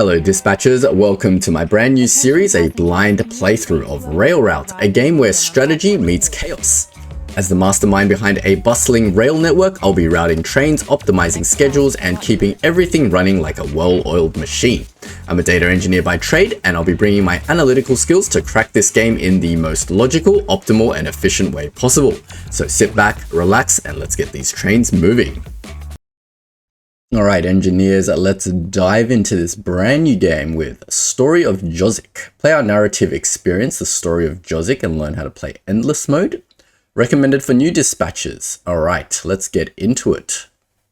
Hello dispatchers, welcome to my brand new series, a blind playthrough of Rail Route, a game where strategy meets chaos. As the mastermind behind a bustling rail network, I'll be routing trains, optimizing schedules, and keeping everything running like a well-oiled machine. I'm a data engineer by trade, and I'll be bringing my analytical skills to crack this game in the most logical, optimal, and efficient way possible. So sit back, relax, and let's get these trains moving. Alright engineers, let's dive into this brand new game with Story of Jozic. Play our narrative experience, the story of Jozic, and learn how to play endless mode. Recommended for new dispatchers. Alright, let's get into it.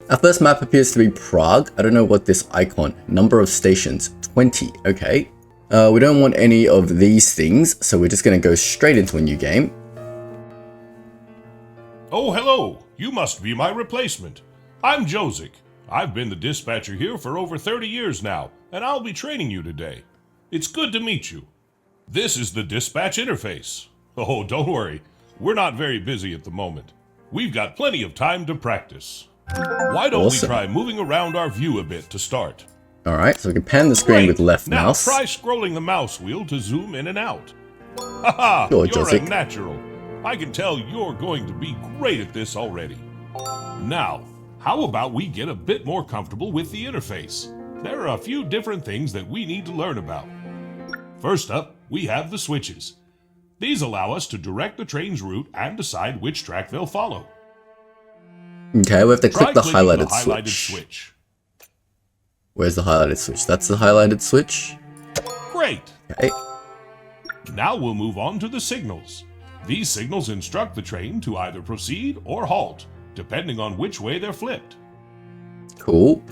Our first map appears to be Prague. I don't know what this icon, number of stations, 20, okay. We don't want any of these things, so we're just going to go straight into a new game. Oh, hello, you must be my replacement. I'm Jozic. I've been the dispatcher here for over 30 years now, and I'll be training you today. It's good to meet you. This is the dispatch interface. Oh, don't worry, we're not very busy at the moment. We've got plenty of time to practice. Why don't we try moving around our view a bit to start? Alright, so we can pan the screen with left mouse. Now try scrolling the mouse wheel to zoom in and out. Haha, you're a natural. I can tell you're going to be great at this already. Now, how about we get a bit more comfortable with the interface? There are a few different things that we need to learn about. First up, we have the switches. These allow us to direct the train's route and decide which track they'll follow. Okay, we have to click the highlighted switch. Where's the highlighted switch? That's the highlighted switch. Great. Okay. Now we'll move on to the signals. These signals instruct the train to either proceed or halt, depending on which way they're flipped. Cool.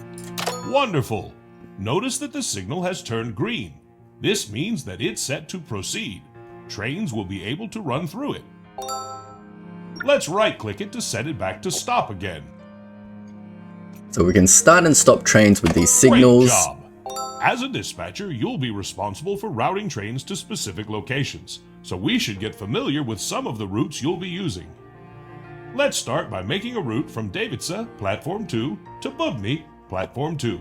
Wonderful. Notice that the signal has turned green. This means that it's set to proceed. Trains will be able to run through it. Let's right-click it to set it back to stop again. So we can start and stop trains with these signals. Great job. As a dispatcher, you'll be responsible for routing trains to specific locations, so we should get familiar with some of the routes you'll be using. Let's start by making a route from Davica, Platform 2, to Bubny, Platform 2.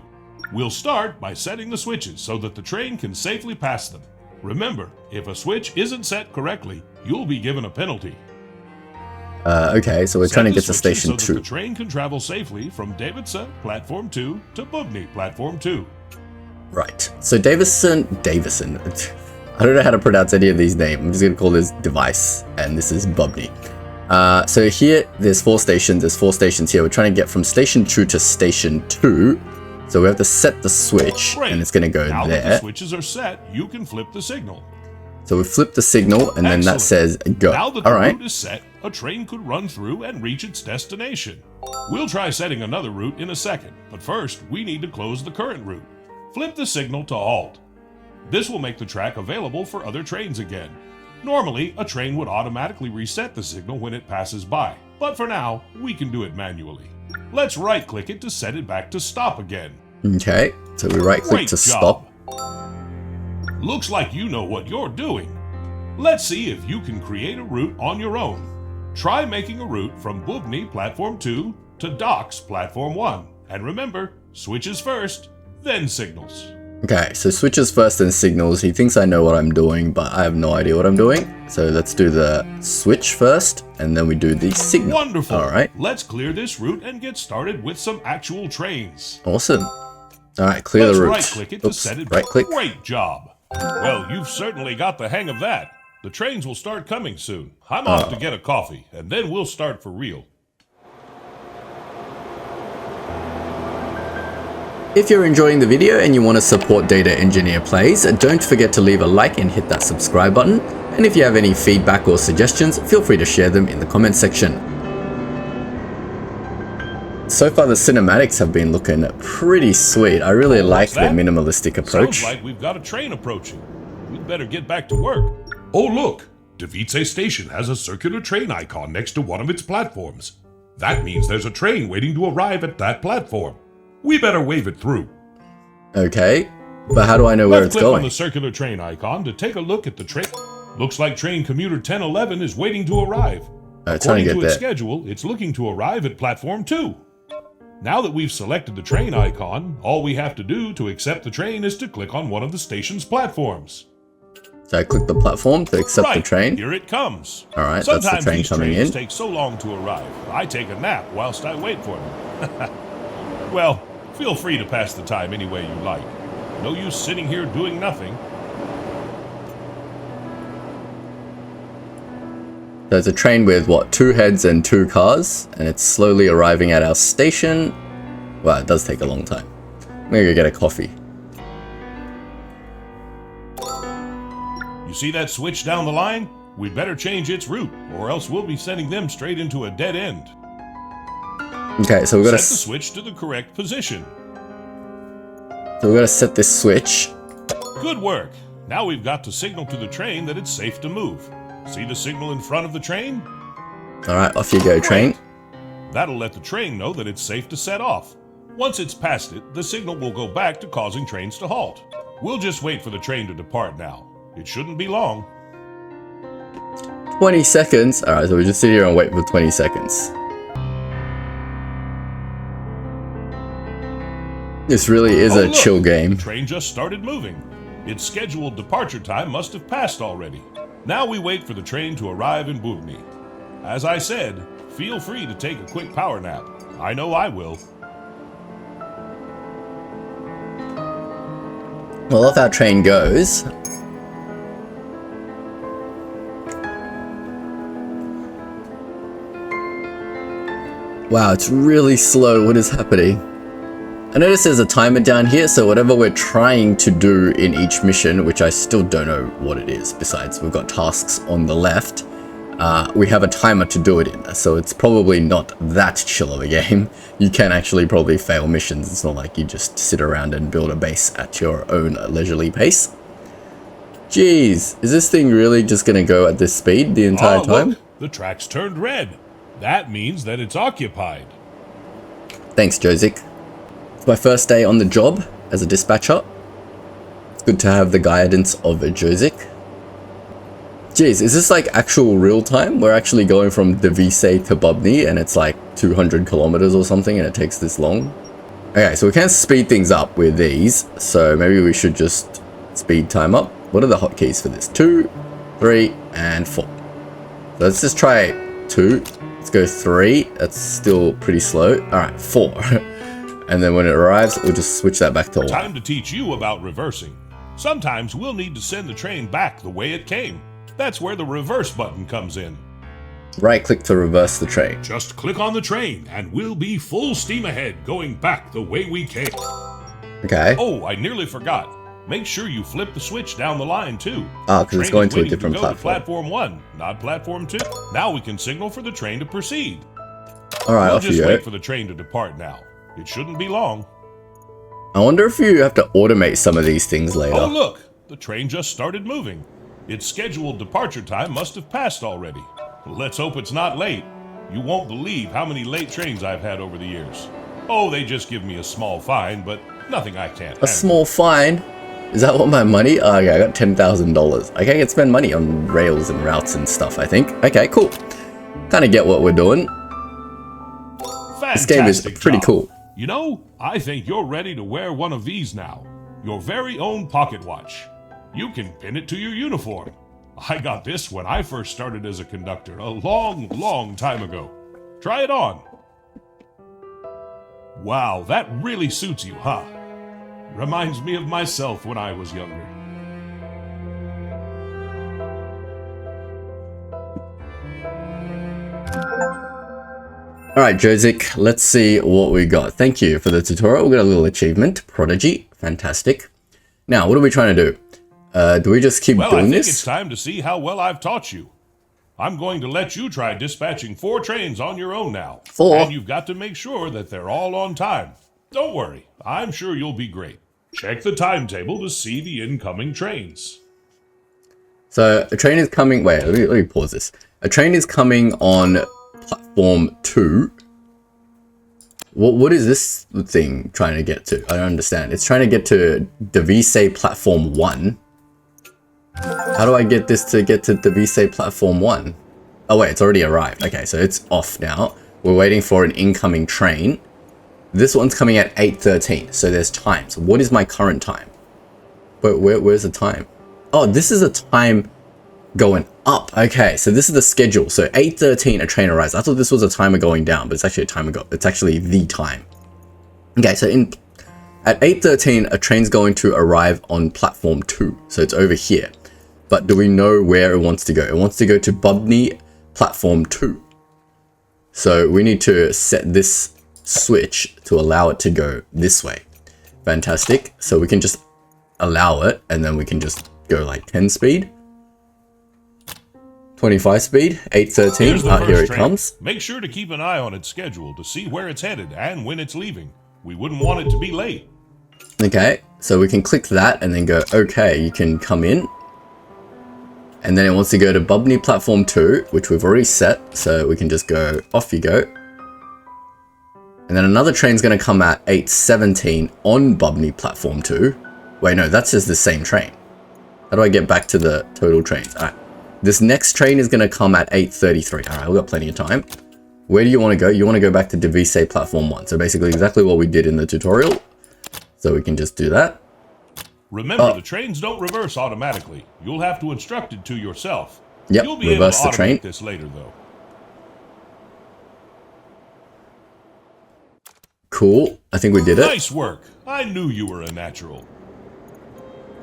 We'll start by setting the switches so that the train can safely pass them. Remember, if a switch isn't set correctly, you'll be given a penalty. Okay, so we're trying to get to Station 2. So that the train can travel safely from Davica, Platform 2, to Bubny, Platform 2. Right, so Davison, I don't know how to pronounce any of these names. I'm just going to call this device, and this is Bubny. So here, there's 4 stations. There's 4 stations here. We're trying to get from Station 2 to Station 2. So we have to set the switch, and it's going to go now there. Now that the switches are set, you can flip the signal. So we flip the signal, and then that says go. Now that the route is set, a train could run through and reach its destination. We'll try setting another route in a second, but first, we need to close the current route. Flip the signal to halt. This will make the track available for other trains again. Normally, a train would automatically reset the signal when it passes by, but for now, we can do it manually. Let's right-click it to set it back to stop again. Okay, so we right-click to stop. Looks like you know what you're doing. Let's see if you can create a route on your own. Try making a route from Bubny Platform 2 to Docks Platform 1. And remember, switches first, then signals. Okay, so switches first and signals. He thinks I know what I'm doing, but I have no idea what I'm doing. So let's do the switch first, and then we do the signal. Wonderful. All right. Let's clear this route and get started with some actual trains. Awesome. All right, clear the route. Let's right-click it to set it back. Great job. Well, you've certainly got the hang of that. The trains will start coming soon. I'm off to get a coffee, and then we'll start for real. If you're enjoying the video and you want to support Data Engineer Plays, don't forget to leave a like and hit that subscribe button. And if you have any feedback or suggestions, feel free to share them in the comment section. So far the cinematics have been looking pretty sweet. I really like the minimalistic approach. Sounds like we've got a train approaching. We'd better get back to work. Oh look, Davica Station has a circular train icon next to one of its platforms. That means there's a train waiting to arrive at that platform. We better wave it through. Okay, but how do I know where it's going? Click on the circular train icon to take a look at the train. Looks like train commuter 1011 is waiting to arrive. According to its schedule, it's looking to arrive at Platform 2. Now that we've selected the train icon, all we have to do to accept the train is to click on one of the station's platforms. So I click the platform to accept the train. Here it comes. Alright, that's the train coming in. Sometimes these trains take so long to arrive. I take a nap whilst I wait for them. Well, feel free to pass the time any way you like. No use sitting here doing nothing. There's a train with, what, 2 heads and 2 cars, and it's slowly arriving at our station. Well, it does take a long time. I'm gonna go get a coffee. You see that switch down the line? We'd better change its route, or else we'll be sending them straight into a dead end. Okay, so we've got to set the switch to the correct position. So we've got to set this switch. Good work. Now we've got to signal to the train that it's safe to move. See the signal in front of the train? Alright, off you go, train. That'll let the train know that it's safe to set off. Once it's past it, the signal will go back to causing trains to halt. We'll just wait for the train to depart now. It shouldn't be long. 20 seconds. Alright, so we just sit here and wait for 20 seconds. This really is a chill game. The train just started moving. Its scheduled departure time must have passed already. Now we wait for the train to arrive in Bubny. As I said, feel free to take a quick power nap. I know I will. Well, off our train goes. Wow, it's really slow. What is happening? I notice there's a timer down here, so whatever we're trying to do in each mission, which I still don't know what it is, besides we've got tasks on the left, we have a timer to do it in, so it's probably not that chill of a game. You can actually probably fail missions. It's not like you just sit around and build a base at your own leisurely pace. Jeez, is this thing really just going to go at this speed the entire time? Look, the track's turned red. That means that it's occupied. Thanks, Josic. It's my first day on the job as a dispatcher. It's good to have the guidance of a Josic. Jeez, is this like actual real time? We're actually going from Device to Bubny and it's like 200 kilometers or something and it takes this long. Okay, so we can speed things up with these. So maybe we should just speed time up. What are the hotkeys for this? 2, 3, and 4. So let's just try 2. Let's go 3. That's still pretty slow. Alright, 4. And then when it arrives, we'll just switch that back to 1. Time to teach you about reversing. Sometimes we'll need to send the train back the way it came. That's where the reverse button comes in. Right click to reverse the train. Just click on the train and we'll be full steam ahead going back the way we came. Okay. Oh, I nearly forgot. Make sure you flip the switch down the line too. Ah, because it's going to a different platform. Platform 1, not platform 2. Now we can signal for the train to proceed. Alright, we'll off you just go. wait for the train to depart now. It shouldn't be long. I wonder if you have to automate some of these things later. Oh look, the train just started moving. Its scheduled departure time must have passed already. Let's hope it's not late. You won't believe how many late trains I've had over the years. Oh, they just give me a small fine, but nothing I can't handle. A small fine? Is that what my money? Oh, okay, I got $10,000. Okay, I can spend money on rails and routes and stuff, I think. Okay, cool. Kind of get what we're doing. This game is pretty cool. You know, I think you're ready to wear one of these now. Your very own pocket watch. You can pin it to your uniform. I got this when I first started as a conductor a long, long time ago. Try it on. Wow, that really suits you, huh? Reminds me of myself when I was younger. Alright, Josic, let's see what we got. Thank you for the tutorial. We got a little achievement. Prodigy. Fantastic. Now, what are we trying to do? Do we just keep doing this? Well, I think it's time to see how well I've taught you. I'm going to let you try dispatching 4 trains on your own now. 4? And you've got to make sure that they're all on time. Don't worry, I'm sure you'll be great. Check the timetable to see the incoming trains. So, a train is coming... Wait, let me pause this. A train is coming on platform 2. What is this thing trying to get to? I don't understand. It's trying to get to Device platform 1. How do I get this to get to Device platform 1? Oh wait, it's already arrived. Okay, so it's off now. We're waiting for an incoming train. This one's coming at 8:13, so there's times. What is my current time? But where's the time? Oh, this is a time going up. Okay, so this is the schedule. So 8:13, a train arrives. I thought this was a timer going down, but it's actually a timer it's actually the time. Okay, so at 8:13, a train's going to arrive on platform 2. So it's over here. But do we know where it wants to go? It wants to go to Bubny platform 2. So we need to set this switch to allow it to go this way. Fantastic. So we can just allow it, and then we can just go like 10 speed. 25 speed, 8:13. Here it comes. Make sure to keep an eye on its schedule to see where it's headed and when it's leaving. We wouldn't want it to be late. Okay, so we can click that and then go, okay, you can come in. And then it wants to go to Bubny platform 2, which we've already set. So we can just go, off you go. And then another train's going to come at 8:17 on Bubny platform 2. Wait, no, that's just the same train. How do I get back to the total trains? All right. This next train is going to come at 8:33. All right, we've got plenty of time. Where do you want to go? You want to go back to Devise platform 1. So basically exactly what we did in the tutorial. So we can just do that. Remember, the trains don't reverse automatically. You'll have to instruct it to yourself. Yep, You'll be reverse able the to train. automate this later, though. Cool. I think we did it. Nice work. I knew you were a natural.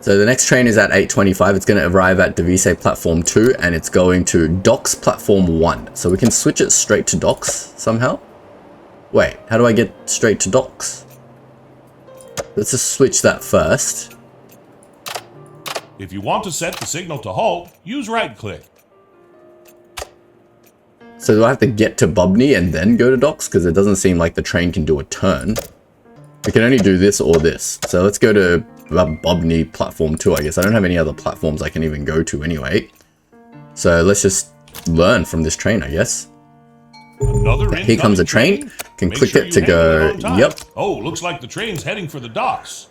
So the next train is at 8:25. It's going to arrive at Devise platform 2, and it's going to Docks platform 1. So we can switch it straight to Docks somehow. Wait, how do I get straight to Docks? Let's just switch that first. If you want to set the signal to halt, use right-click. So do I have to get to Bubny and then go to Docks? Because it doesn't seem like the train can do a turn. We can only do this or this. So let's go to Bubny platform 2, I guess. I don't have any other platforms I can even go to anyway. So let's just learn from this train, I guess. Here comes a train. Can click it to go, yep. Oh, looks like the train's heading for the docks.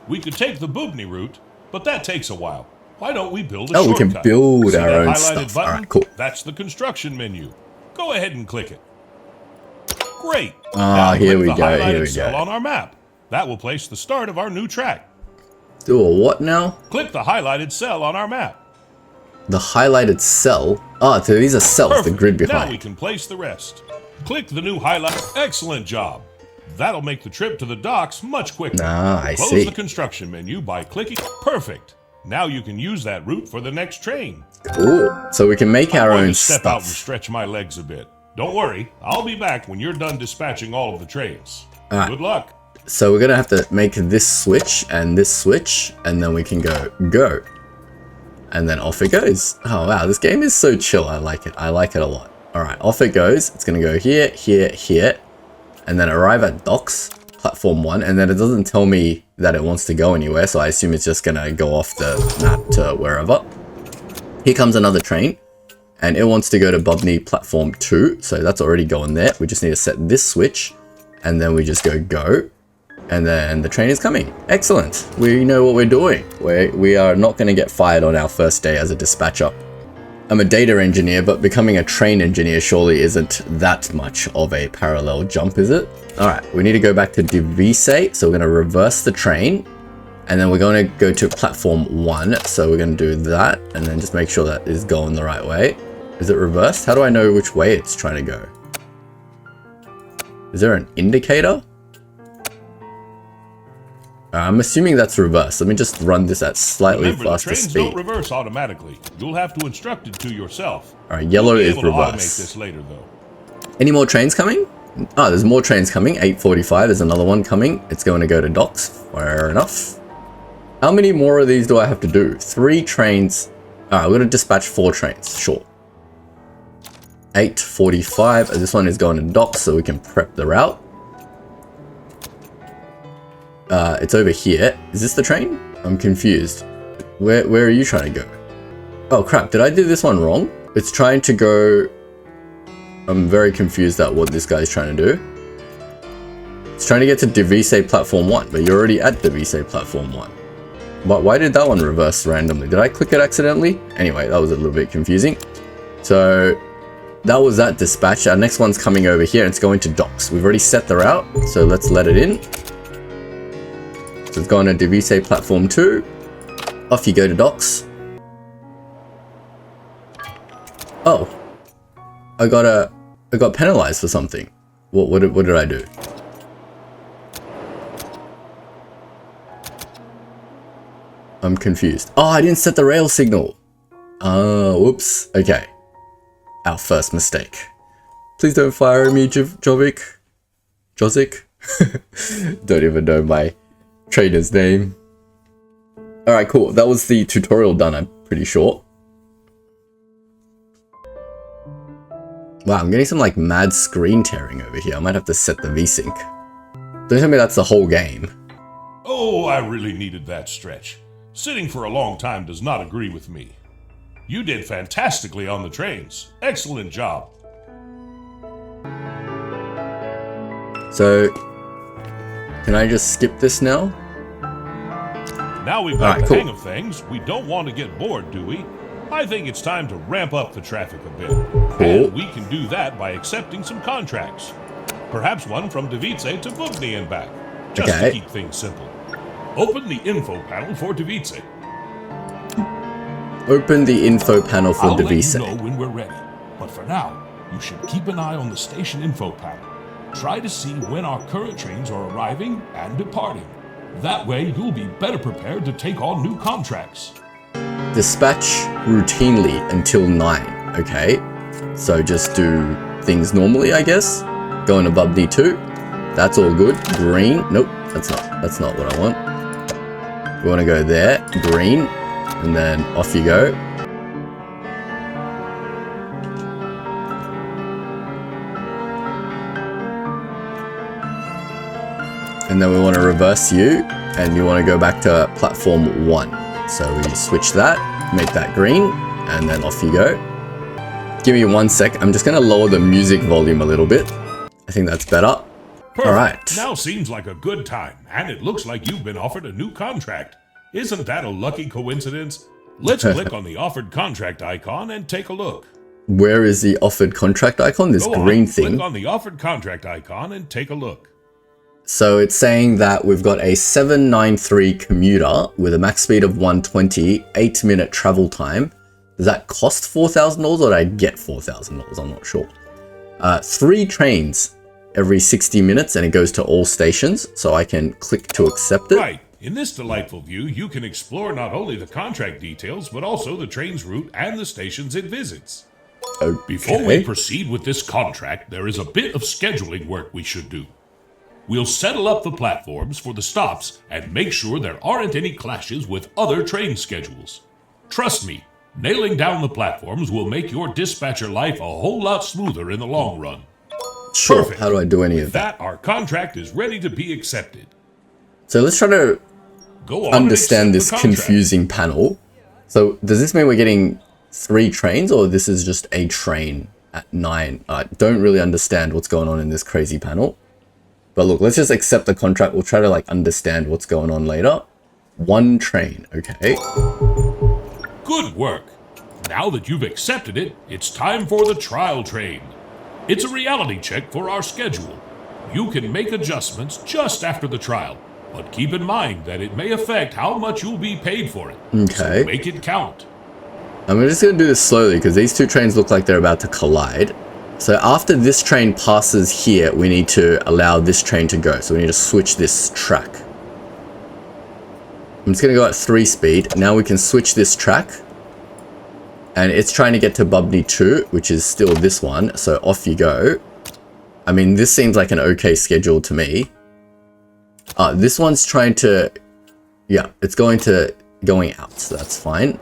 We could take the Bubny route, but that takes a while. Why don't we build a shortcut? Oh, we can build our own highlighted stuff. button? All right, cool. That's the construction menu. Go ahead and click it. Great. Ah, here we go, here we cell go. on our map. That will place the start of our new track. Do a what now? Click the highlighted cell on our map. The highlighted cell? Ah, so these are cells, Perfect. the grid Now behind. we can place the rest. Click the new highlight. Excellent job. That'll make the trip to the docks much quicker. Ah, I Close see. the construction menu by clicking. Perfect. Now you can use that route for the next train. Cool. So we can make our I'm going own to step out and stuff. stretch my legs a bit. Don't worry, I'll be back when you're done dispatching all of the trains. All right. Good luck. So we're gonna have to make this switch, and then we can go. And then off it goes. Oh wow, this game is so chill. I like it. I like it a lot. All right, off it goes. It's gonna go here, here, here, and then arrive at Docks, platform 1, and then it doesn't tell me that it wants to go anywhere, so I assume it's just gonna go off the map to wherever. Here comes another train, and it wants to go to Bubny platform 2, so that's already going there. We just need to set this switch, and then we just go. And then the train is coming. Excellent. We know what we're doing. We are not going to get fired on our first day as a dispatcher. I'm a data engineer, but becoming a train engineer surely isn't that much of a parallel jump, is it? All right, we need to go back to Devise. So we're going to reverse the train. And then we're going to go to platform 1. So we're going to do that. And then just make sure that is going the right way. Is it reversed? How do I know which way it's trying to go? Is there an indicator? I'm assuming that's reverse. Let me just run this at slightly faster trains speed. don't reverse automatically. You'll have to instruct it to yourself. All right, yellow You'll be is able to automate reverse. this later, though. Any more trains coming? Oh, there's more trains coming. 8:45. There's another one coming. It's going to go to Docks. Fair enough. How many more of these do I have to do? 3 trains. All right, we're going to dispatch 4 trains. Sure. 8:45. This one is going to Docks, so we can prep the route. It's over here. Is this the train? I'm confused. Where are you trying to go? Oh crap, did I do this one wrong? It's trying to go... I'm very confused at what this guy's trying to do. It's trying to get to Devise platform 1, but you're already at Devise platform 1. But why did that one reverse randomly? Did I click it accidentally? Anyway, that was a little bit confusing. So that was that dispatch. Our next one's coming over here and it's going to docks. We've already set the route, so let's let it in. So it's going to Divise platform 2. Off you go to docks. Oh, I got penalized for something. What did I do? I'm confused. Oh, I didn't set the rail signal. Oh, whoops. Okay. Our first mistake. Please don't fire me, Jovic. Jozic? Don't even know my trainer's name. Alright, cool. That was the tutorial done, I'm pretty sure. Wow, I'm getting some like mad screen tearing over here. I might have to set the VSync. Don't tell me that's the whole game. Oh, I really needed that stretch. Sitting for a long time does not agree with me. You did fantastically on the trains. Excellent job. So, can I just skip this now? Now we've got the hang of things, we don't want to get bored, do we? I think it's time to ramp up the traffic a bit. Cool. And we can do that by accepting some contracts. Perhaps one from Divise to Bugny and back. Just to keep things simple. Open the info panel for Divise. Open the info panel for Divise. I'll let you know when we're ready. But for now, you should keep an eye on the station info panel. Try to see when our current trains are arriving and departing. That way, you'll be better prepared to take on new contracts. Dispatch routinely until 9. Okay. So just do things normally, I guess. Going to Bubney 2. That's all good. Green. Nope, that's not what I want. We want to go there. Green. And then off you go. And then we want to reverse you, and you want to go back to platform 1. So we switch that, make that green, and then off you go. Give me 1 sec. I'm just going to lower the music volume a little bit. I think that's better. Perfect. All right. Now seems like a good time, and it looks like you've been offered a new contract. Isn't that a lucky coincidence? Let's click on the offered contract icon and take a look. Where is the offered contract icon? This green thing. Click on the offered contract icon and take a look. So it's saying that we've got a 793 commuter with a max speed of 120, 8-minute travel time. Does that cost $4,000 or did I get $4,000? I'm not sure. 3 trains every 60 minutes and it goes to all stations. So I can click to accept it. Right. In this delightful view, you can explore not only the contract details, but also the train's route and the stations it visits. Okay. Before we proceed with this contract, there is a bit of scheduling work we should do. We'll settle up the platforms for the stops and make sure there aren't any clashes with other train schedules. Trust me, nailing down the platforms will make your dispatcher life a whole lot smoother in the long run. Sure. Perfect. How do I do any of that? Our contract is ready to be accepted. So let's try to understand this confusing panel. So does this mean we're getting 3 trains or this is just a train at 9? I don't really understand what's going on in this crazy panel. But look, let's just accept the contract. We'll try to like understand what's going on later. 1 train, okay. Good work. Now that you've accepted it, it's time for the trial train. It's a reality check for our schedule. You can make adjustments just after the trial, but keep in mind that it may affect how much you'll be paid for it. Okay. So make it count. I'm just going to do this slowly because these 2 trains look like they're about to collide. So after this train passes here, we need to allow this train to go. So we need to switch this track. I'm just going to go at 3 speed. Now we can switch this track. And it's trying to get to Bubney 2, which is still this one. So off you go. I mean, this seems like an okay schedule to me. This one's trying to... Yeah, it's going out, so that's fine.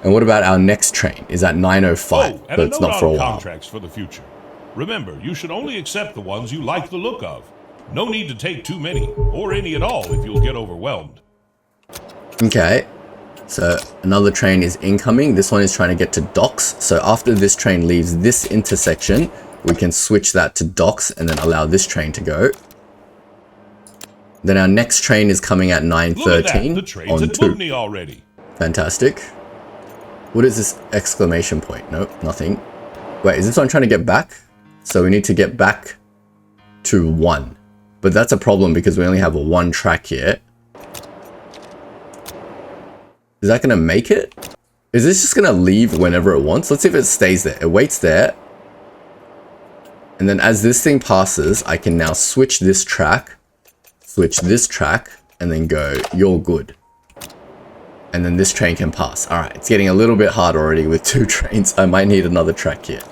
And what about our next train? Is at 9:05, but it's not for a while. Contracts for the future. Remember, you should only accept the ones you like the look of. No need to take too many, or any at all if you'll get overwhelmed. Okay, so another train is incoming. This one is trying to get to docks. So after this train leaves this intersection, we can switch that to docks and then allow this train to go. Then our next train is coming at 9:13 the train's on at 2. Bugny already. Fantastic. What is this exclamation point? Nope, nothing. Wait, is this what I'm trying to get back? So we need to get back to 1. But that's a problem because we only have a 1 track here. Is that going to make it? Is this just going to leave whenever it wants? Let's see if it stays there. It waits there. And then as this thing passes, I can now switch this track, and then go, you're good. And then this train can pass. All right, it's getting a little bit hard already with 2 trains. I might need another track here.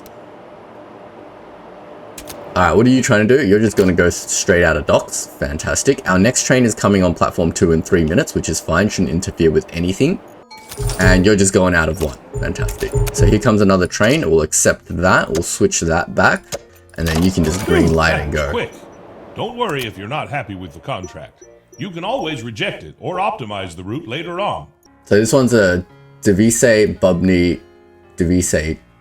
All right, what are you trying to do? You're just going to go straight out of docks. Fantastic. Our next train is coming on platform 2 in 3 minutes, which is fine. Shouldn't interfere with anything. And you're just going out of 1. Fantastic. So here comes another train. We'll accept that. We'll switch that back. And then you can just green light and go. Quick. Don't worry if you're not happy with the contract. You can always reject it or optimize the route later on. So this one's a Devise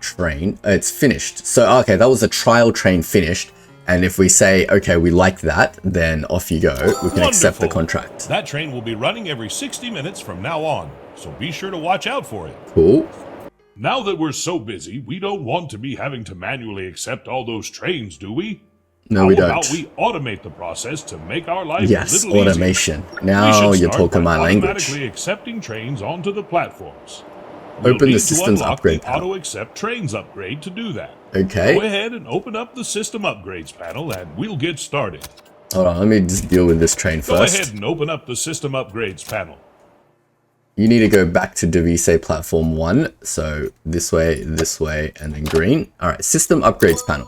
train. It's finished. So, okay, that was a trial train finished. And if we say, okay, we like that, then off you go. We can accept the contract. That train will be running every 60 minutes from now on. So be sure to watch out for it. Cool. Now that we're so busy, we don't want to be having to manually accept all those trains, do we? No, we don't. How about we automate the process to make our life yes, a little automation. easier? Now you're talking my language. Automatically accepting trains onto the platforms. Open the system's upgrade panel. Auto accept trains upgrade to do that. Okay. Go ahead and open up the system upgrades panel and we'll get started. Hold on, let me just deal with this train first. Go ahead and open up the system upgrades panel. You need to go back to Devise platform 1. So this way, and then green. All right, system upgrades panel.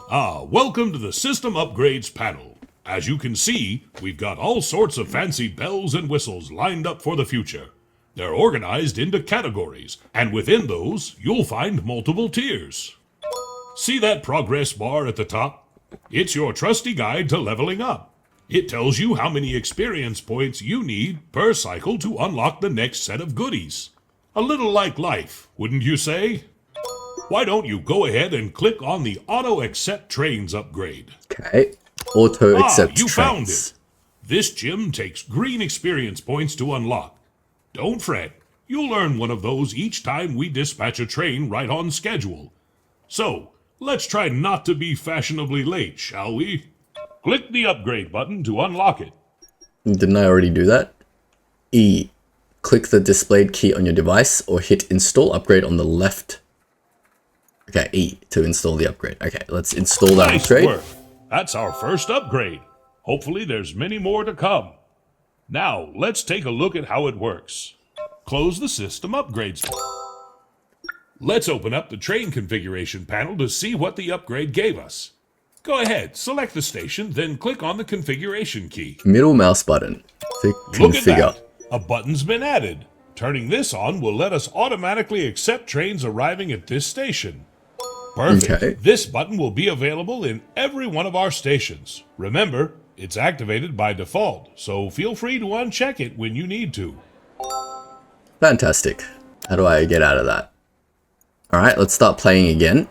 Welcome to the system upgrades panel. As you can see, we've got all sorts of fancy bells and whistles lined up for the future. They're organized into categories, and within those, you'll find multiple tiers. See that progress bar at the top? It's your trusty guide to leveling up. It tells you how many experience points you need per cycle to unlock the next set of goodies. A little like life, wouldn't you say? Why don't you go ahead and click on the Auto Accept Trains upgrade? Okay, Auto Accept Trains. You found it. This gym takes green experience points to unlock. Don't fret, you'll earn one of those each time we dispatch a train right on schedule. So, let's try not to be fashionably late, shall we? Click the upgrade button to unlock it. Didn't I already do that? E. Click the displayed key on your device or hit install upgrade on the left. Okay, E to install the upgrade. Okay, let's install that upgrade. Nice work. That's our first upgrade. Hopefully there's many more to come. Now, let's take a look at how it works. Close the system upgrades. Let's open up the train configuration panel to see what the upgrade gave us. Go ahead, select the station, then click on the configuration key. Middle mouse button to configure. Look at that. A button's been added. Turning this on will let us automatically accept trains arriving at this station. Perfect. Okay. This button will be available in every one of our stations. Remember, it's activated by default, so feel free to uncheck it when you need to. Fantastic. How do I get out of that? All right, let's start playing again.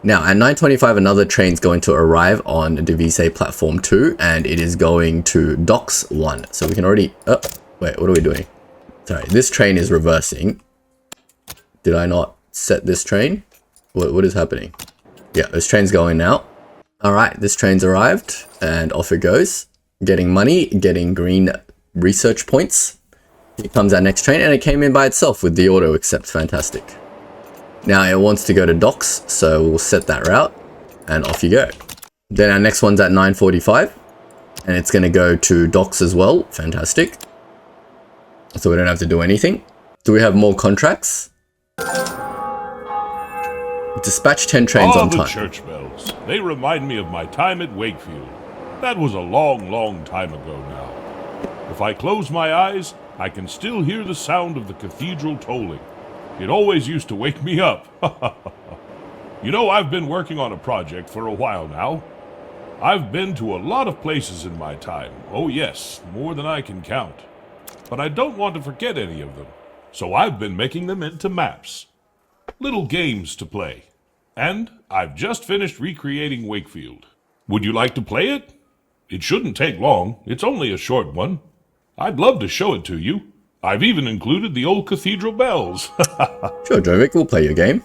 Now, at 9:25, another train's going to arrive on Devise platform 2, and it is going to docks 1. So we can already... Oh, wait, what are we doing? Sorry, this train is reversing. Did I not set this train? What is happening? Yeah, this train's going now. All right, this train's arrived, and off it goes. Getting money, getting green research points. Here comes our next train, and it came in by itself with the auto accept. Fantastic. Now it wants to go to docks, so we'll set that route, and off you go. Then our next one's at 9:45, and it's going to go to docks as well. Fantastic. So we don't have to do anything. Do we have more contracts? Dispatch 10 trains on time. The church bells. They remind me of my time at Wakefield. That was a long, long time ago now. If I close my eyes, I can still hear the sound of the cathedral tolling. It always used to wake me up. You know, I've been working on a project for a while now. I've been to a lot of places in my time. Oh yes, more than I can count. But I don't want to forget any of them. So I've been making them into maps. Little games to play. And I've just finished recreating Wakefield. Would you like to play it? It shouldn't take long. It's only a short one. I'd love to show it to you. I've even included the old cathedral bells. Sure, Jovic, we'll play your game.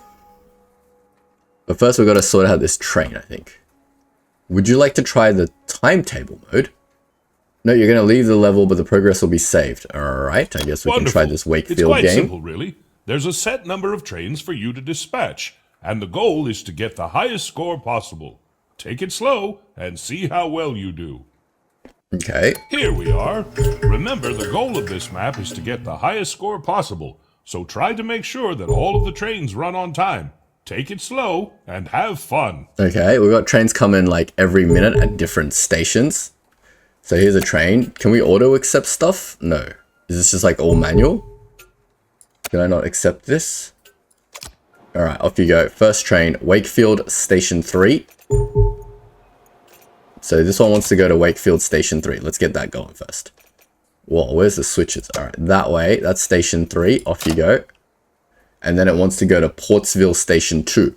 But first we've got to sort out this train, I think. Would you like to try the timetable mode? No, you're going to leave the level, but the progress will be saved. Alright, I guess we can try this Wakefield game. It's quite simple, really. There's a set number of trains for you to dispatch, and the goal is to get the highest score possible. Take it slow, and see how well you do. Okay. Here we are. Remember, the goal of this map is to get the highest score possible, so try to make sure that all of the trains run on time. Take it slow, and have fun. Okay, we've got trains coming like every minute at different stations. So here's a train. Can we auto accept stuff? No. Is this just like all manual? Can I not accept this? Alright, off you go. First train, Wakefield Station 3. So this one wants to go to Wakefield Station 3. Let's get that going first. Whoa, where's the switches? Alright, that way. That's Station 3. Off you go. And then it wants to go to Portsville Station 2.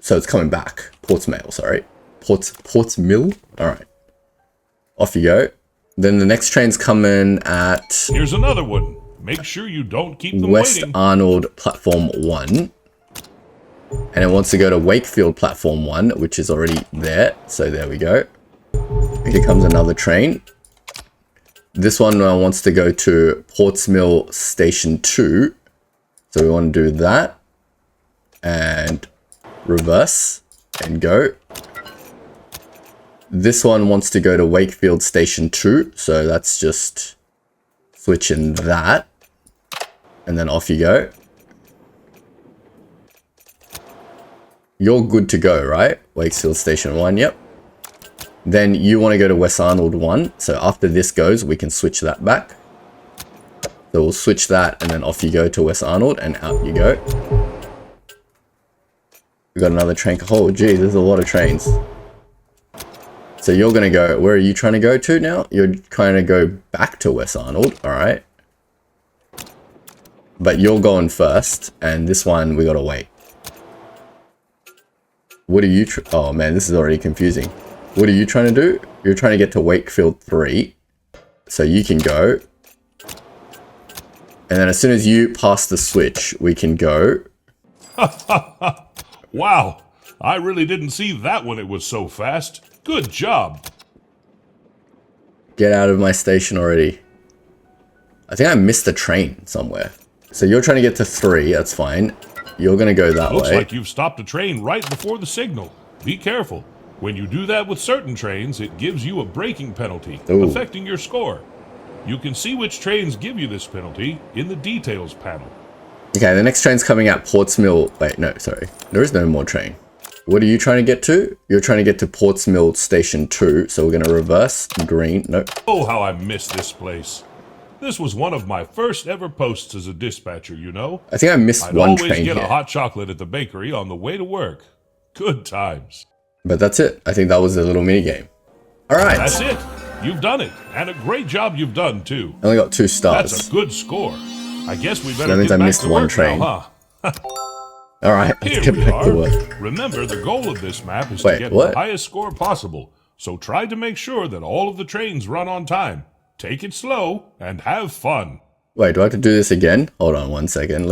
So it's coming back. Portsmale, sorry. Portsmill? Alright. Off you go. Then the next train's coming at... Here's another one. Make sure you don't keep them West waiting. Arnold Platform 1. And it wants to go to Wakefield Platform 1, which is already there. So there we go. Here comes another train. This one wants to go to Portsmill Station 2. So we want to do that. And reverse. And go. This one wants to go to Wakefield Station 2, so that's just switching that. And then off you go. You're good to go, right? Wakefield Station 1, yep. Then you want to go to West Arnold 1, so after this goes, we can switch that back. So we'll switch that, and then off you go to West Arnold, and out you go. We got another train. Oh, gee, there's a lot of trains. So you're going to go, where are you trying to go to now? You're trying to go back to West Arnold, alright. But you're going first, and this one we got to wait. What are you, oh man, this is already confusing. What are you trying to do? You're trying to get to Wakefield 3. So you can go. And then as soon as you pass the switch, we can go. Wow, I really didn't see that when it was so fast. Good job. Get out of my station already. I think I missed a train somewhere. So you're trying to get to 3, that's fine. You're going to go that way. Looks like you've stopped a train right before the signal. Be careful. When you do that with certain trains, it gives you a braking penalty, affecting your score. You can see which trains give you this penalty in the details panel. Okay, the next train's coming out Portsmill. Wait, no, sorry. There is no more train. What are you trying to get to? You're trying to get to Portsmill Station 2, so we're going to reverse. Green, nope. Oh, how I miss this place. This was one of my first ever posts as a dispatcher, you know. I think I missed one train here. I'd always get a hot chocolate at the bakery on the way to work. Good times. But that's it. I think that was a little mini game. Alright. That's it. You've done it. And a great job you've done, too. I only got 2 stars. That's a good score. I guess we better that means get I back missed to one work train. now, huh? Alright, let's get back to work. Remember, the goal of this map is to get the highest score possible. So try to make sure that all of the trains run on time. Take it slow and have fun. Wait, do I have to do this again? Hold on 1 second.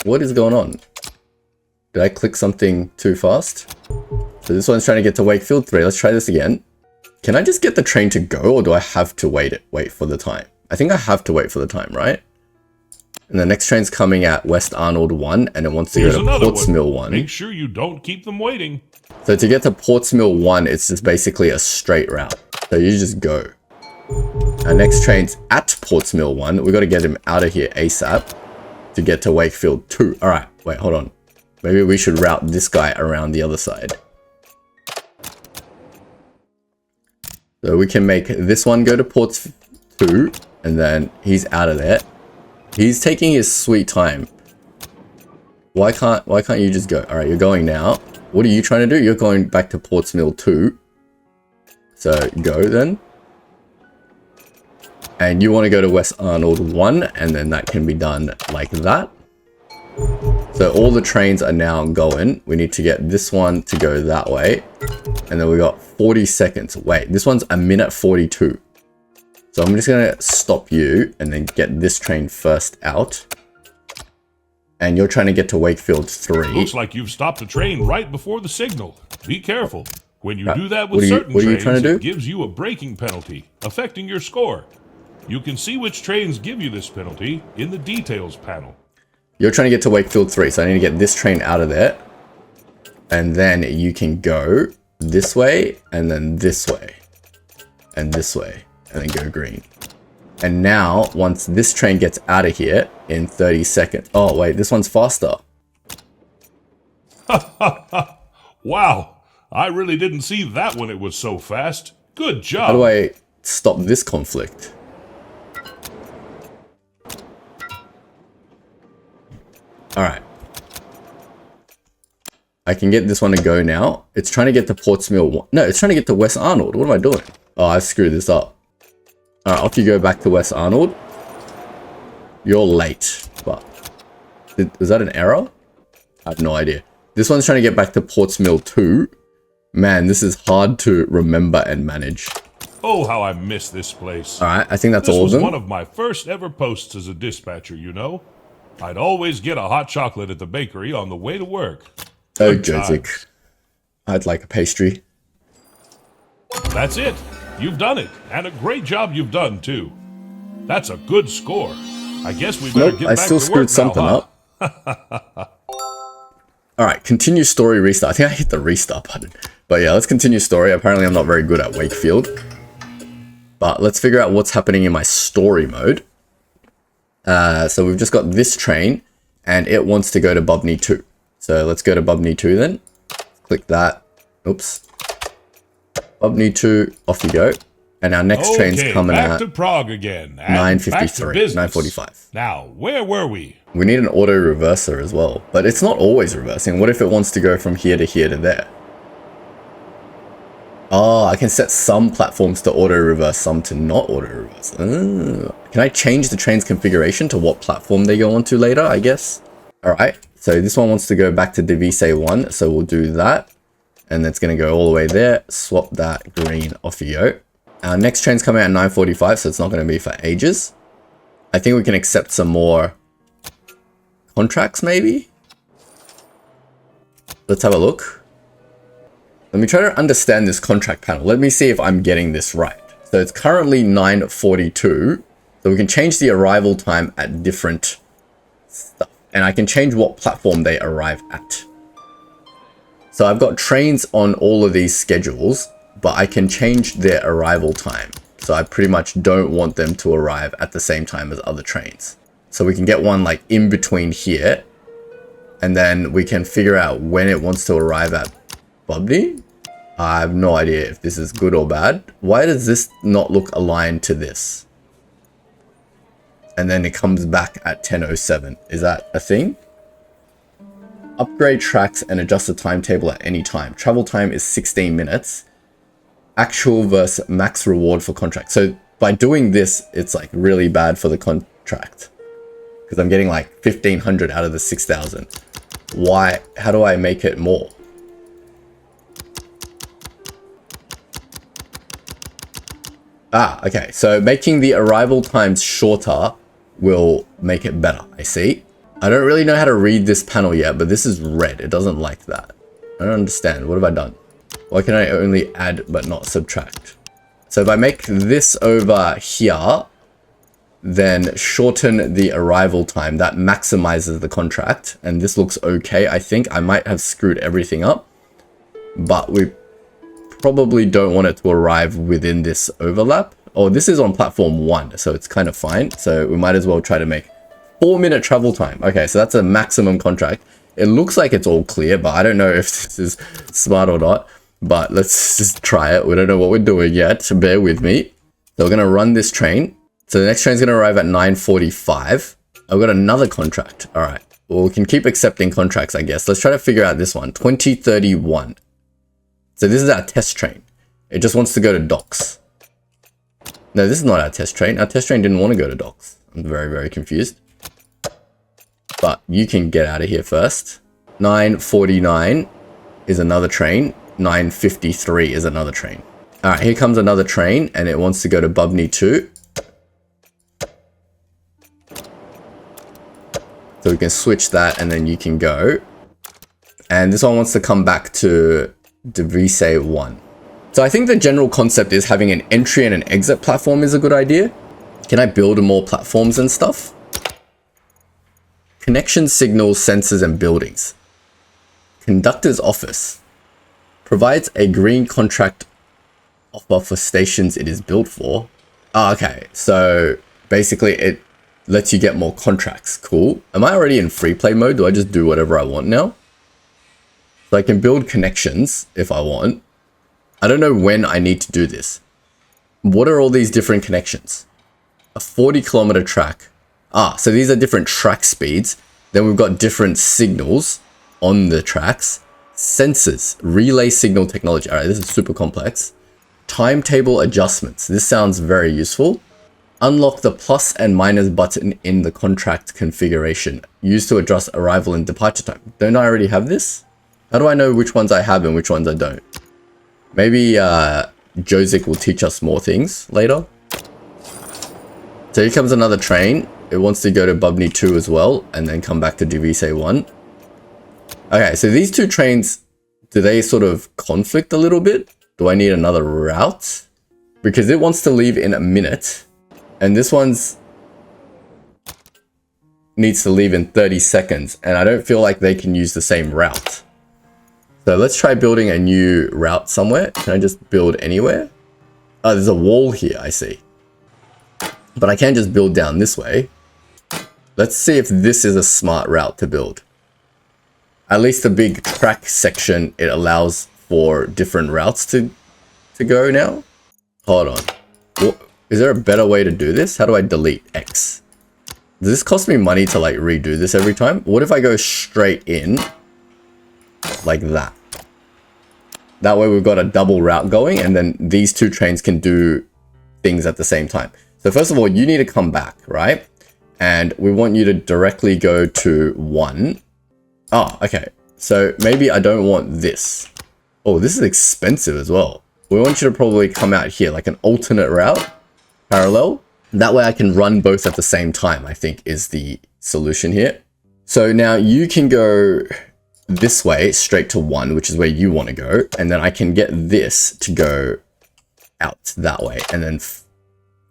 What is going on? Did I click something too fast? So this one's trying to get to Wakefield 3. Let's try this again. Can I just get the train to go, or do I have to wait for the time? I think I have to wait for the time, right? And the next train's coming at West Arnold 1, and it wants to go to Portsmill 1. Make sure you don't keep them waiting. So to get to Portsmill 1, it's just basically a straight route. So you just go. Our next train's at Portsmill 1. We got to get him out of here ASAP to get to Wakefield 2. Alright, wait, hold on. Maybe we should route this guy around the other side. So we can make this one go to Ports 2, and then he's out of there. He's taking his sweet time. Why can't you just go? Alright, you're going now. What are you trying to do? You're going back to Portsmill 2. So go then. And you want to go to West Arnold 1, and then that can be done like that. So all the trains are now going. We need to get this one to go that way. And then we got 40 seconds. Wait, this one's a minute 42. So I'm just going to stop you and then get this train first out. And you're trying to get to Wakefield 3. Looks like you've stopped a train right before the signal. Be careful. When you do that What with are you- certain what are you trains, trying to do? it gives you a braking penalty, affecting your score. You can see which trains give you this penalty in the details panel. You're trying to get to Wakefield 3, so I need to get this train out of there. And then you can go this way, and then this way, and this way, and then go green. And now, once this train gets out of here in 30 seconds... Oh, wait, this one's faster. Wow, I really didn't see that when it was so fast. Good job. How do I stop this conflict? Alright. I can get this one to go now. It's trying to get to Portsmouth. No, it's trying to get to West Arnold. What am I doing? Oh, I screwed this up. Alright, off you go back to West Arnold. You're late. But is that an error? I have no idea. This one's trying to get back to Portsmouth 2. Man, this is hard to remember and manage. Oh, how I miss this place. Alright, I think that's This all of was them. one of my first ever posts as a dispatcher, you know. I'd always get a hot chocolate at the bakery on the way to work. Oh, Good times. Joseph. I'd like a pastry. That's it. You've done it. And a great job you've done, too. That's a good score. I guess we better Nope, get I back still to screwed work something now, up. Alright, continue story restart. I think I hit the restart button. But yeah, let's continue story. Apparently I'm not very good at Wakefield. But let's figure out what's happening in my story mode. So we've just got this train, and it wants to go to Bubney 2. So let's go to Bubney 2 then. Click that. Oops. Bubney 2, off you go. And our next train's coming back at to Prague again. And 9:53, 9:45. Now, where were we? We need an auto reverser as well, but it's not always reversing. What if it wants to go from here to there? Oh, I can set some platforms to auto reverse, some to not auto reverse. Can I change the train's configuration to what platform they go onto later, I guess? Alright, so this one wants to go back to Devise 1, so we'll do that. And that's going to go all the way there. Swap that green, off you go. Our next train's coming out at 9:45, so it's not going to be for ages. I think we can accept some more contracts, maybe? Let's have a look. Let me try to understand this contract panel. Let me see if I'm getting this right. So it's currently 9:42. So we can change the arrival time at different stuff. And I can change what platform they arrive at. So I've got trains on all of these schedules, but I can change their arrival time. So I pretty much don't want them to arrive at the same time as other trains. So we can get one like in between here. And then we can figure out when it wants to arrive at Bubney. I have no idea if this is good or bad. Why does this not look aligned to this? And then it comes back at 10:07. Is that a thing? Upgrade tracks and adjust the timetable at any time. Travel time is 16 minutes. Actual versus max reward for contract. So by doing this, it's like really bad for the contract. Because I'm getting like 1,500 out of the 6,000. Why? How do I make it more? Ah, okay. So making the arrival times shorter will make it better. I see. I don't really know how to read this panel yet, but this is red. It doesn't like that. I don't understand. What have I done? Why can I only add but not subtract? So if I make this over here, then shorten the arrival time, that maximizes the contract. And this looks okay. I think I might have screwed everything up, but we probably don't want it to arrive within this overlap. Oh, this is on platform 1, so it's kind of fine. So we might as well try to make 4-minute travel time. Okay, so that's a maximum contract. It looks like it's all clear, but I don't know if this is smart or not. But let's just try it. We don't know what we're doing yet, so bear with me. So we're going to run this train. So the next train's going to arrive at 9:45. I've got another contract. All right. Well, we can keep accepting contracts, I guess. Let's try to figure out this one. 2031. So this is our test train. It just wants to go to docks. No, this is not our test train. Our test train didn't want to go to docks. I'm very, very confused. But you can get out of here first. 9:49 is another train. 9:53 is another train. All right, here comes another train, and it wants to go to Bubney 2. So we can switch that and then you can go. And this one wants to come back to DataEngineerPlays. So I think the general concept is having an entry and an exit platform is a good idea. Can I build more platforms and stuff? Connection signals, sensors, and buildings. Conductor's office. Provides a green contract offer for stations it is built for. Oh, okay, so basically it lets you get more contracts. Cool. Am I already in free play mode? Do I just do whatever I want now? So I can build connections if I want. I don't know when I need to do this. What are all these different connections? A 40-kilometer track. Ah, so these are different track speeds. Then we've got different signals on the tracks. Sensors, relay signal technology. All right, this is super complex. Timetable adjustments. This sounds very useful. Unlock the plus and minus button in the contract configuration. Used to adjust arrival and departure time. Don't I already have this? How do I know which ones I have and which ones I don't? Maybe Josic will teach us more things later. So here comes another train. It wants to go to Bubny 2 as well, and then come back to Divise 1. Okay, so these two trains, do they sort of conflict a little bit? Do I need another route? Because it wants to leave in a minute, and this one's needs to leave in 30 seconds, and I don't feel like they can use the same route. So let's try building a new route somewhere. Can I just build anywhere? Oh, there's a wall here, I see. But I can't just build down this way. Let's see if this is a smart route to build. At least the big track section, it allows for different routes to go now. Hold on. What, is there a better way to do this? How do I delete X? Does this cost me money to like redo this every time? What if I go straight in like that? That way we've got a double route going, and then these two trains can do things at the same time. So first of all, you need to come back, right? And we want you to directly go to 1. Oh, okay. So maybe I don't want this. Oh, this is expensive as well. We want you to probably come out here, like an alternate route, parallel. That way I can run both at the same time, I think is the solution here. So now you can go this way straight to 1, which is where you want to go. And then I can get this to go out that way. And then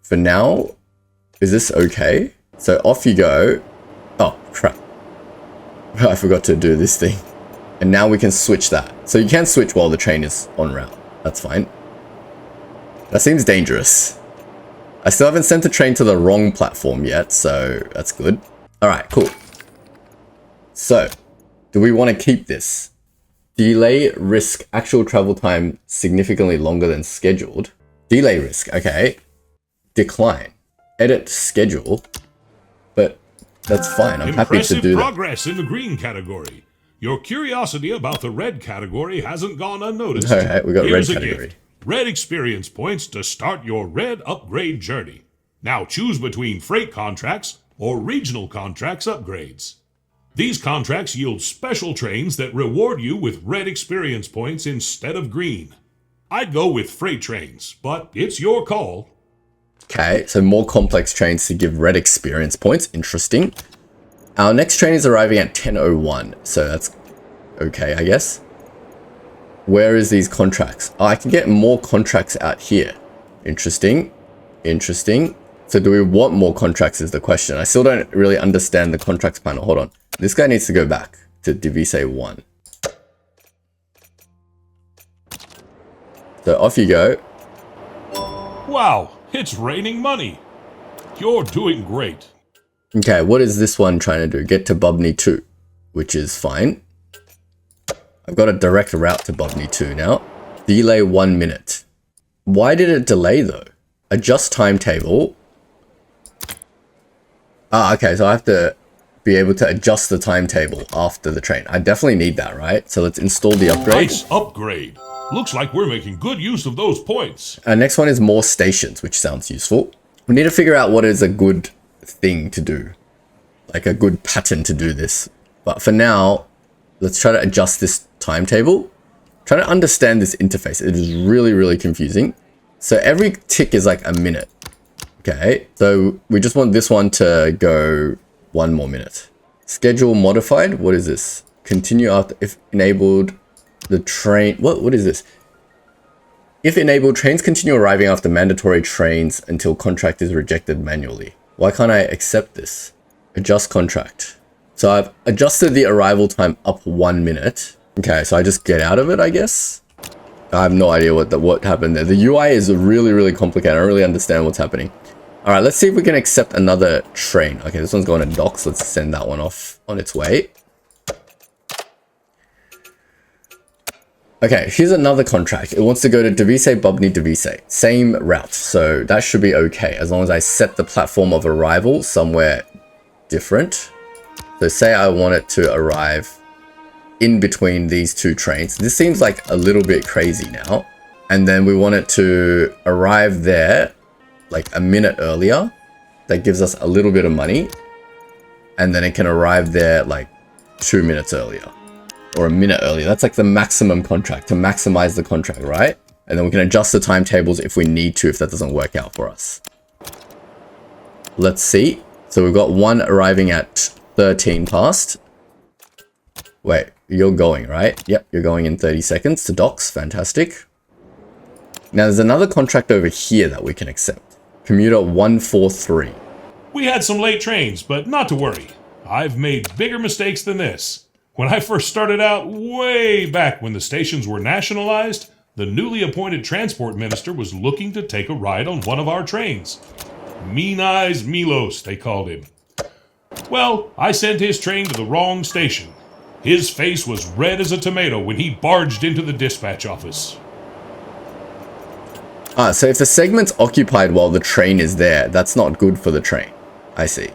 for now, is this okay? So off you go. Oh, crap. I forgot to do this thing. And now we can switch that. So you can switch while the train is en route. That's fine. That seems dangerous. I still haven't sent the train to the wrong platform yet, so that's good. All right, cool. So, do we want to keep this? Delay risk actual travel time significantly longer than scheduled. Delay risk, okay. Decline. Edit schedule. But that's fine. I'm happy to do that. Impressive progress in the green category. Your curiosity about the red category hasn't gone unnoticed. All right, we got Here's red a category. gift. Red experience points to start your red upgrade journey. Now choose between freight contracts or regional contracts upgrades. These contracts yield special trains that reward you with red experience points instead of green. I'd go with freight trains, but it's your call. Okay, so more complex trains to give red experience points. Interesting. Our next train is arriving at 10:01, so that's okay, I guess. Where is these contracts? Oh, I can get more contracts out here. Interesting. Interesting. So do we want more contracts is the question. I still don't really understand the contracts panel. Hold on. This guy needs to go back to Divise 1. So off you go. Wow, it's raining money. You're doing great. Okay, what is this one trying to do? Get to Bubny 2, which is fine. I've got a direct route to Bubny 2 now. Delay 1 minute. Why did it delay though? Adjust timetable. Ah, okay, so I have to be able to adjust the timetable after the train. I definitely need that, right? So let's install the upgrade. Nice upgrade. Looks like we're making good use of those points. Next one is more stations, which sounds useful. We need to figure out what is a good thing to do. Like a good pattern to do this. But for now, let's try to adjust this timetable. Try to understand this interface. It is really, really confusing. So every tick is like a minute. Okay, so we just want this one to go 1 more minute. Schedule modified. What is this? Continue after if enabled the train. What is this? If enabled, trains continue arriving after mandatory trains until contract is rejected manually. Why can't I accept this? Adjust contract. So I've adjusted the arrival time up 1 minute. Okay, so I just get out of it, I guess. I have no idea what happened there. The UI is really complicated. I don't really understand what's happening. All right, let's see if we can accept another train. Okay, this one's going to docks. Let's send that one off on its way. Okay, here's another contract. It wants to go to Devise, Bubny, Devise. Same route, so that should be okay as long as I set the platform of arrival somewhere different. So say I want it to arrive in between these two trains. This seems like a little bit crazy now. And then we want it to arrive there like a minute earlier. That gives us a little bit of money. And then it can arrive there like 2 minutes earlier. Or a minute earlier. That's like the maximum contract to maximize the contract, right? And then we can adjust the timetables if we need to, if that doesn't work out for us. Let's see. So we've got one arriving at 13 past. Wait, you're going, right? Yep, you're going in 30 seconds to docks. Fantastic. Now there's another contract over here that we can accept. Commuter 143. We had some late trains, but not to worry. I've made bigger mistakes than this. When I first started out, way back when the stations were nationalized, the newly appointed transport minister was looking to take a ride on one of our trains. Mean Eyes Milos, they called him. Well, I sent his train to the wrong station. His face was red as a tomato when he barged into the dispatch office. So if the segment's occupied while the train is there, that's not good for the train. I see.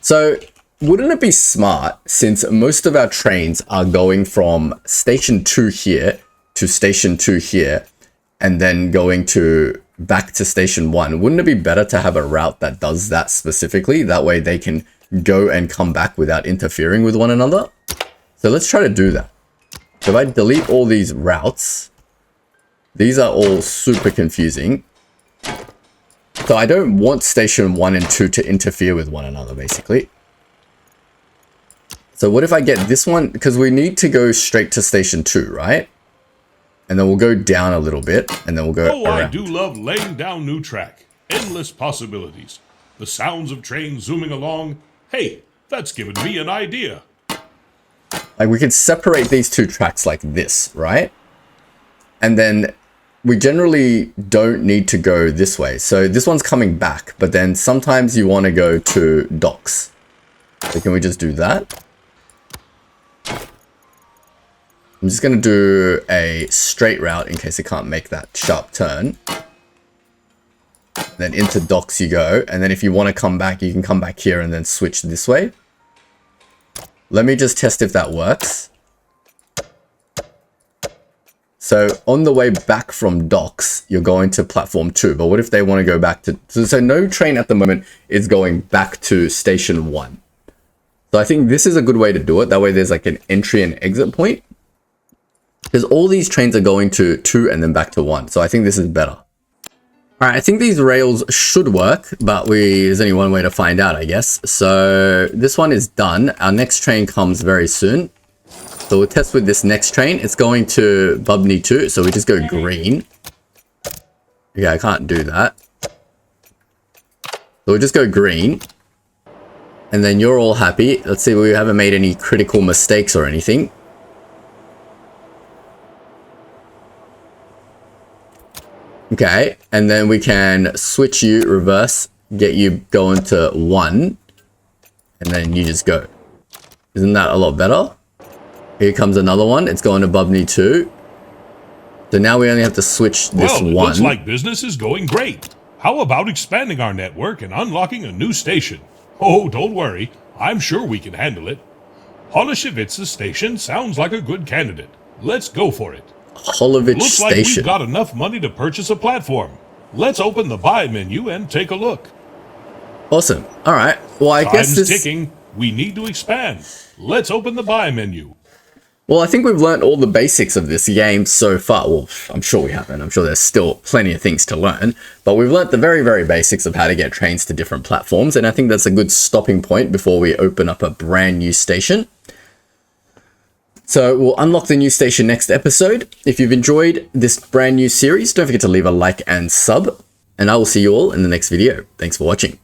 So wouldn't it be smart, since most of our trains are going from station 2 here to station 2 here, and then going to back to station 1, wouldn't it be better to have a route that does that specifically? That way they can go and come back without interfering with one another. So let's try to do that. So if I delete all these routes, these are all super confusing. So I don't want station 1 and 2 to interfere with one another, basically. So what if I get this one? Because we need to go straight to station 2, right? And then we'll go down a little bit, and then we'll go around. I do love laying down new track. Endless possibilities. The sounds of trains zooming along. Hey, that's given me an idea. Like we could separate these two tracks like this, right? And then we generally don't need to go this way. So this one's coming back, but then sometimes you want to go to docks. So can we just do that? I'm just going to do a straight route in case I can't make that sharp turn. Then into docks you go. And then if you want to come back, you can come back here and then switch this way. Let me just test if that works. So on the way back from docks, you're going to platform 2. But what if they want to go back to... So no train at the moment is going back to station 1. So I think this is a good way to do it. That way there's like an entry and exit point. Because all these trains are going to 2 and then back to 1. So I think this is better. Alright, I think these rails should work, but there's only one way to find out, I guess. So this one is done. Our next train comes very soon. So we'll test with this next train. It's going to Bubny 2, so we just go green. Yeah, I can't do that. So we'll just go green. And then you're all happy. Let's see, we haven't made any critical mistakes or anything. Okay, and then we can switch you, reverse, get you going to 1, and then you just go. Isn't that a lot better? Here comes another one. It's going to Bubny 2. So now we only have to switch this one. Looks like business is going great. How about expanding our network and unlocking a new station? Oh, don't worry. I'm sure we can handle it. Holishevitsa station sounds like a good candidate. Let's go for it. Holovich Looks like station. we've got enough money to purchase a platform. Let's open the buy menu and take a look. Awesome. All right. Well, I guess Time's ticking. We need to expand. Let's open the buy menu. Well, I think we've learned all the basics of this game so far. Well, I'm sure we haven't. I'm sure there's still plenty of things to learn. But we've learned the very, very basics of how to get trains to different platforms. And I think that's a good stopping point before we open up a brand new station. So we'll unlock the new station next episode. If you've enjoyed this brand new series, don't forget to leave a like and sub. And I will see you all in the next video. Thanks for watching.